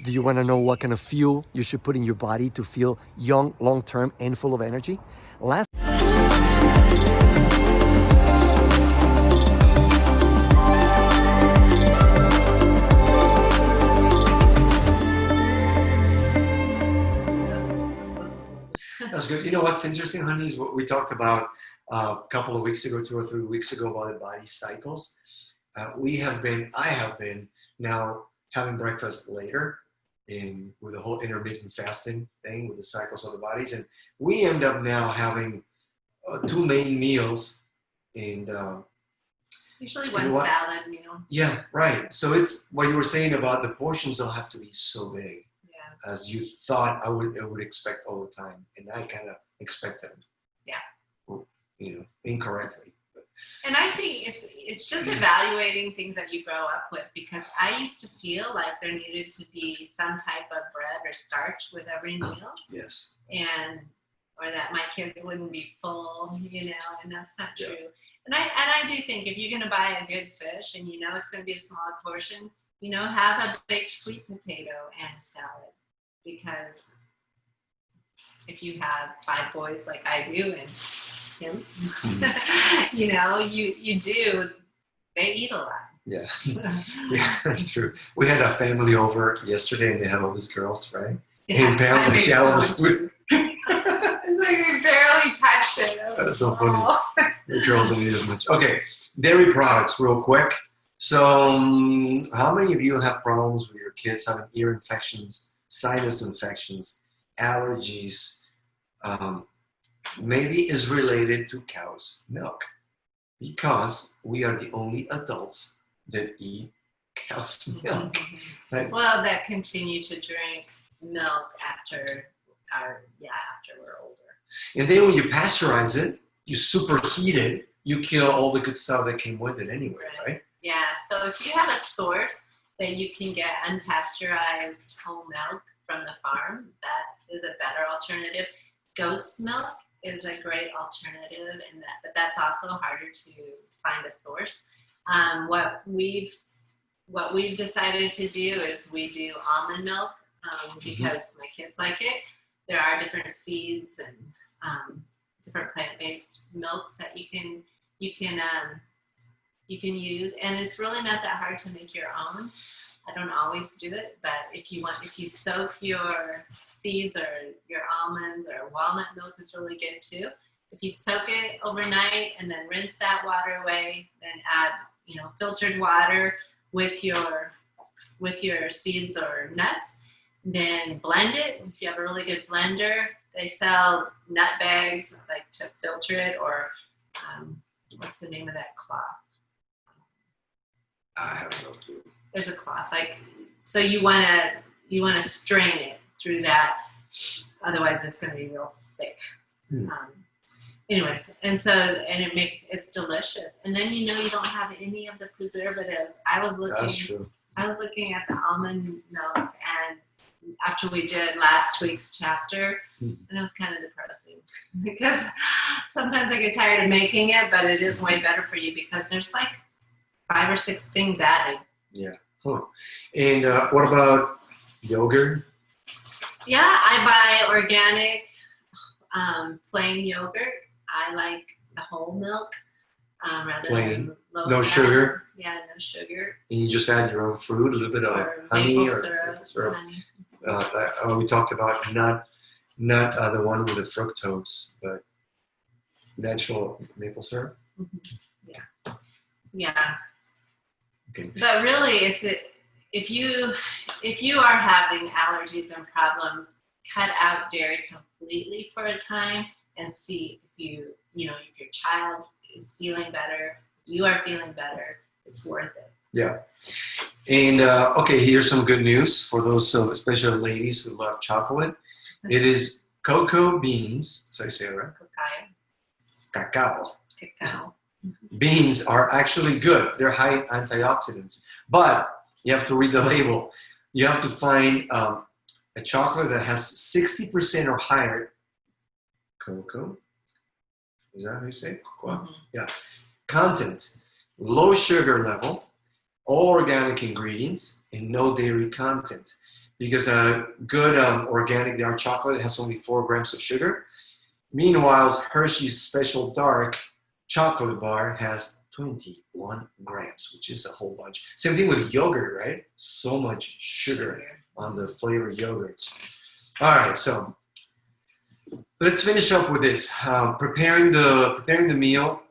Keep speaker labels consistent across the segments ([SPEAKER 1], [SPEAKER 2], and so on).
[SPEAKER 1] Do you want to know what kind of fuel you should put in your body to feel young, long term, and full of energy? Last
[SPEAKER 2] That's good. You know what's interesting, honey, is what we talked about a couple of weeks ago, 2 or 3 weeks ago, about the body cycles. I have been now having breakfast later with the whole intermittent fasting thing with the cycles of the bodies. And we end up now having two main meals. And
[SPEAKER 3] Usually
[SPEAKER 2] you
[SPEAKER 3] one
[SPEAKER 2] know what?
[SPEAKER 3] salad meal.
[SPEAKER 2] Yeah, right. So it's what you were saying about the portions don't have to be so big
[SPEAKER 3] Yeah.
[SPEAKER 2] as you thought I would expect all the time. And I kind of expect them.
[SPEAKER 3] Yeah.
[SPEAKER 2] Incorrectly.
[SPEAKER 3] And I think it's just evaluating things that you grow up with, because I used to feel like there needed to be some type of bread or starch with every meal.
[SPEAKER 2] Yes.
[SPEAKER 3] Or that my kids wouldn't be full, and that's not
[SPEAKER 2] Yeah.
[SPEAKER 3] true. And I do think if you're going to buy a good fish and it's going to be a smaller portion, have a baked sweet potato and a salad, because if you have 5 boys like I do and him, they eat a lot.
[SPEAKER 2] Yeah. Yeah, that's true. We had a family over yesterday and they had all these girls, right?
[SPEAKER 3] Yeah,
[SPEAKER 2] And Pam, she had all this food.
[SPEAKER 3] It's like we barely touched it.
[SPEAKER 2] That's so funny. The girls don't eat as much. Okay, dairy products, real quick. So, how many of you have problems with your kids having ear infections, sinus infections, allergies? Maybe is related to cow's milk, because we are the only adults that eat cow's milk. Right?
[SPEAKER 3] Well, that continue to drink milk after we're older.
[SPEAKER 2] And then when you pasteurize it, you superheat it, you kill all the good stuff that came with it anyway, right?
[SPEAKER 3] Yeah, so if you have a source that you can get unpasteurized whole milk from the farm, that is a better alternative. Goat's milk is a great alternative, but that's also harder to find a source. What we've decided to do is we do almond milk because my kids like it. There are different seeds and different plant-based milks that you can use, and it's really not that hard to make your own. I don't always do it, but if you soak your seeds or your almonds, or walnut milk is really good too. If you soak it overnight and then rinse that water away, then add filtered water with your seeds or nuts, then blend it. If you have a really good blender, they sell nut bags like to filter it, or what's the name of that cloth?
[SPEAKER 2] I have no clue.
[SPEAKER 3] There's a cloth, so you want to strain it through that, otherwise it's going to be real thick. Anyways, and it's delicious, and then you don't have any of the preservatives.
[SPEAKER 2] That's true.
[SPEAKER 3] I was looking at the almond milks, and after we did last week's chapter, and it was kind of depressing because sometimes I get tired of making it, but it is way better for you because there's like 5 or 6 things added.
[SPEAKER 2] Yeah. Huh. And what about yogurt?
[SPEAKER 3] Yeah, I buy organic, plain yogurt. I like the whole milk rather than low
[SPEAKER 2] no
[SPEAKER 3] fat.
[SPEAKER 2] Sugar.
[SPEAKER 3] Yeah, no sugar.
[SPEAKER 2] And you just add your own fruit, a little bit of honey
[SPEAKER 3] maple
[SPEAKER 2] or
[SPEAKER 3] syrup. Honey.
[SPEAKER 2] We talked about not the one with the fructose, but natural maple syrup.
[SPEAKER 3] Mm-hmm. Yeah.
[SPEAKER 2] Okay.
[SPEAKER 3] But really, if you are having allergies and problems, cut out dairy completely for a time and see if if your child is feeling better, you are feeling better, it's worth it.
[SPEAKER 2] Yeah. And okay, here's some good news for those, especially ladies who love chocolate. It is cocoa beans. So you say it right? Cacao. Beans are actually good. They're high in antioxidants, but you have to read the label. You have to find a chocolate that has 60% or higher cocoa. Is that how you say it? Cocoa? Mm-hmm. Yeah. Content, low sugar level, all organic ingredients, and no dairy content. because good organic dark chocolate has only 4 grams of sugar. Meanwhile, Hershey's Special Dark Chocolate Bar has 21 grams, which is a whole bunch. Same thing with yogurt, right? So much sugar on the flavored yogurts. All right, so let's finish up with this. Preparing the meal.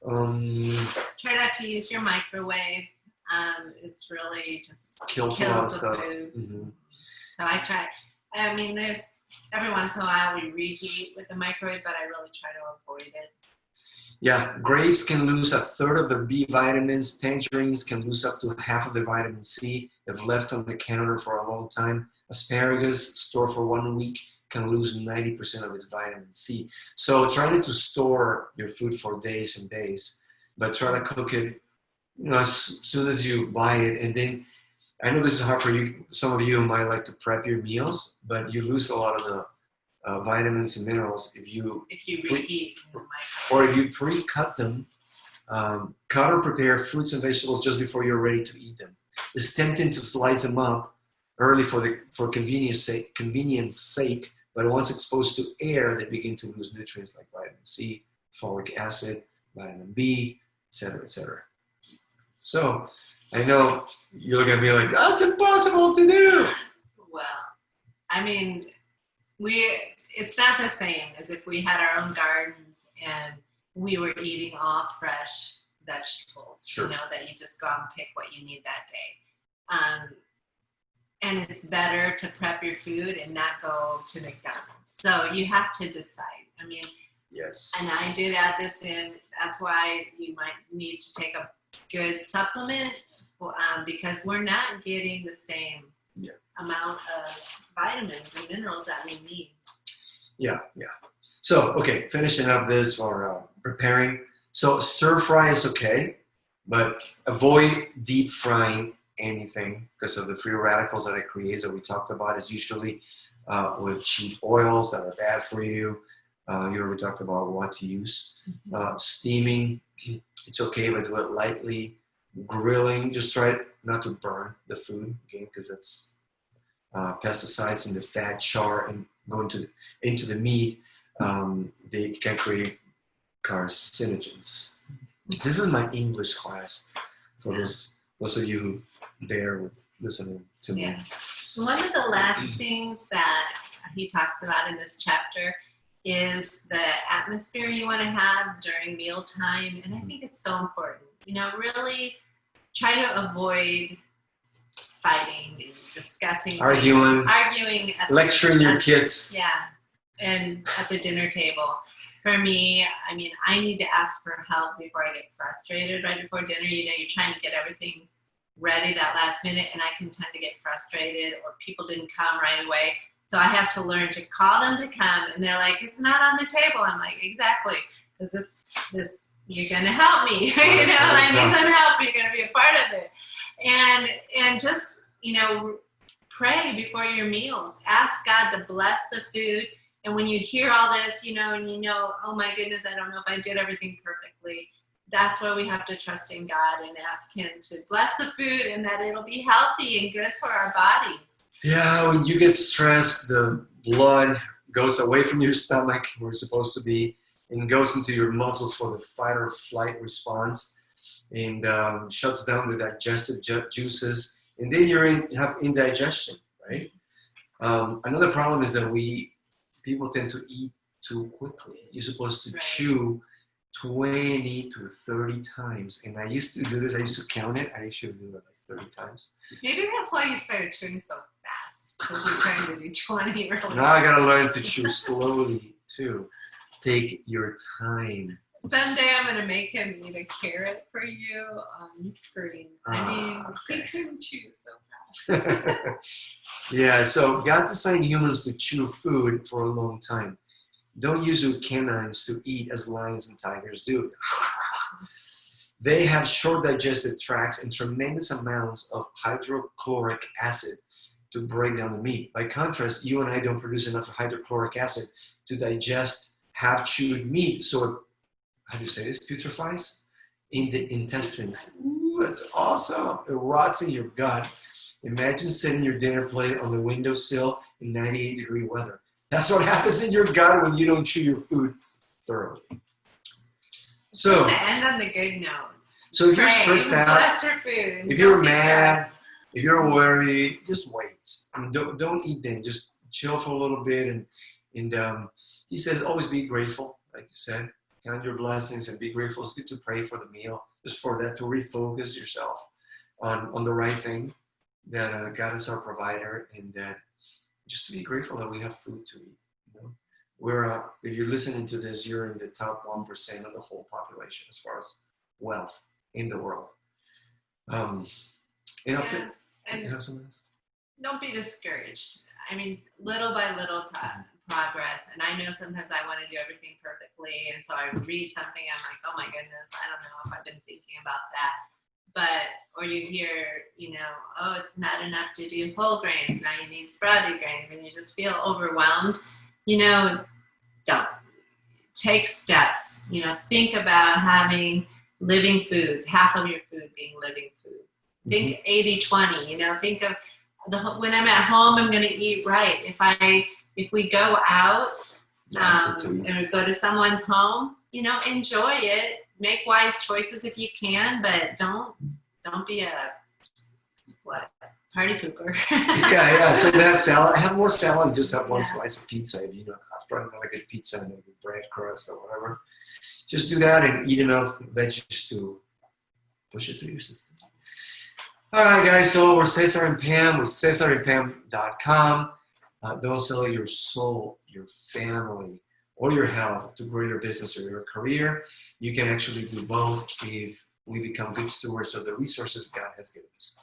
[SPEAKER 3] Try not to use your microwave. It's really just
[SPEAKER 2] Kills a lot of
[SPEAKER 3] the
[SPEAKER 2] stuff.
[SPEAKER 3] food.
[SPEAKER 2] Mm-hmm.
[SPEAKER 3] So I try. I mean, there's every once in a while we reheat with the microwave, but I really try to avoid it.
[SPEAKER 2] Yeah, grapes can lose a third of their B vitamins. Tangerines can lose up to half of their vitamin C if left on the counter for a long time. Asparagus, stored for 1 week, can lose 90% of its vitamin C. So try not to store your food for days and days, but try to cook it, as soon as you buy it. And then, I know this is hard for you. Some of you might like to prep your meals, but you lose a lot of the vitamins and minerals if you
[SPEAKER 3] reheat in the microwave.
[SPEAKER 2] or if you pre-cut them. Cut or prepare fruits and vegetables just before you're ready to eat them. It's tempting to slice them up early for convenience sake, but once exposed to air, they begin to lose nutrients like vitamin C, folic acid, vitamin B, etc., etc. So I know you look at me like, that's impossible to do.
[SPEAKER 3] Well, I mean, it's not the same as if we had our own gardens and we were eating all fresh vegetables.
[SPEAKER 2] Sure.
[SPEAKER 3] That you just go out and pick what you need that day. And it's better to prep your food and not go to McDonald's. So you have to decide. I mean,
[SPEAKER 2] yes.
[SPEAKER 3] And I did add this in. That's why you might need to take a good supplement because we're not getting the same amount of vitamins and minerals that we need.
[SPEAKER 2] Yeah. So, okay, finishing up this for preparing. So stir fry is okay, but avoid deep frying anything because of the free radicals that it creates that we talked about. Is usually with cheap oils that are bad for you. You already talked about what to use. Steaming, it's okay, but do it lightly. Grilling, just try not to burn the food, again, because it's pesticides in the fat, char, and go into the meat. They can create carcinogens. This is my English class for those of you who bear with listening to me.
[SPEAKER 3] One of the last things that he talks about in this chapter is the atmosphere you want to have during mealtime, and I think it's so important. Really try to avoid fighting and discussing, arguing,
[SPEAKER 2] lecturing your kids.
[SPEAKER 3] Yeah, and at the dinner table. For me, I mean, I need to ask for help before I get frustrated right before dinner. You're trying to get everything ready that last minute, and I can tend to get frustrated, or people didn't come right away. So I have to learn to call them to come, and they're like, "It's not on the table." I'm like, "Exactly, because this you're going to help me. I need some help. You're going to be a part of it." And just, pray before your meals. Ask God to bless the food. And when you hear all this, and oh my goodness, I don't know if I did everything perfectly. That's why we have to trust in God and ask Him to bless the food and that it'll be healthy and good for our bodies.
[SPEAKER 2] Yeah, when you get stressed, the blood goes away from your stomach, where it's supposed to be, and goes into your muscles for the fight or flight response, and shuts down the digestive juices, and then you have indigestion, right? Another problem is that people tend to eat too quickly. You're supposed to chew 20 to 30 times, and I used to do this. I used to count it. I actually do it like 30 times.
[SPEAKER 3] Maybe that's why you started chewing so fast, because you're trying to do 20 early.
[SPEAKER 2] Now I gotta learn to chew slowly too. Take your time.
[SPEAKER 3] Someday I'm going to make him eat a carrot for you on screen. He couldn't chew so fast.
[SPEAKER 2] Yeah, so God designed humans to chew food for a long time. Don't use your canines to eat as lions and tigers do. They have short digestive tracts and tremendous amounts of hydrochloric acid to break down the meat. By contrast, you and I don't produce enough hydrochloric acid to digest half-chewed meat, so it, how do you say this, putrefies in the intestines. Ooh, that's awesome. It rots in your gut. Imagine setting your dinner plate on the windowsill in 98-degree weather. That's what happens in your gut when you don't chew your food thoroughly. So,
[SPEAKER 3] to end on the good note.
[SPEAKER 2] so if you're
[SPEAKER 3] Pray,
[SPEAKER 2] stressed out,
[SPEAKER 3] bless your food.
[SPEAKER 2] if
[SPEAKER 3] Don't
[SPEAKER 2] you're
[SPEAKER 3] be
[SPEAKER 2] mad,
[SPEAKER 3] stressed.
[SPEAKER 2] if you're worried, just wait. I mean, don't eat then. Just chill for a little bit. And he says, always be grateful, like you said. Count your blessings and be grateful. It's good to pray for the meal, just for that to refocus yourself on the right thing, that God is our provider, and that just to be grateful that we have food to eat. You know? We're, if you're listening to this, you're in the top 1% of the whole population as far as wealth in the world. You know,
[SPEAKER 3] Yeah, and
[SPEAKER 2] you have something else?
[SPEAKER 3] don't be discouraged. I mean, little by little progress. And I know sometimes I want to do everything perfectly. And so I read something, I'm like, oh my goodness, I don't know if I've been thinking about that. But, or you hear, you know, oh, it's not enough to do whole grains. Now you need sprouted grains, and you just feel overwhelmed. You know, don't. Take steps. You know, think about having living foods, half of your food being living food. Think 80-20, you know, think of when I'm at home, I'm going to eat right. If we go out and go to someone's home, you know, enjoy it. Make wise choices if you can, but don't be a party pooper.
[SPEAKER 2] yeah. So you have salad. Have more salad. You just have one slice of pizza. If you know that's probably not a good pizza and bread crust or whatever. Just do that and eat enough veggies to push it through your system. All right, guys. So we're Cesar and Pam with cesarandpam.com. Don't sell your soul, your family, or your health to grow your business or your career. You can actually do both if we become good stewards of the resources God has given us.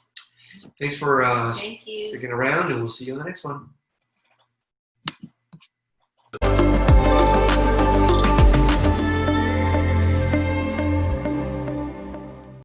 [SPEAKER 2] Thanks for
[SPEAKER 3] Thank you.
[SPEAKER 2] sticking around, and we'll see you in the next one.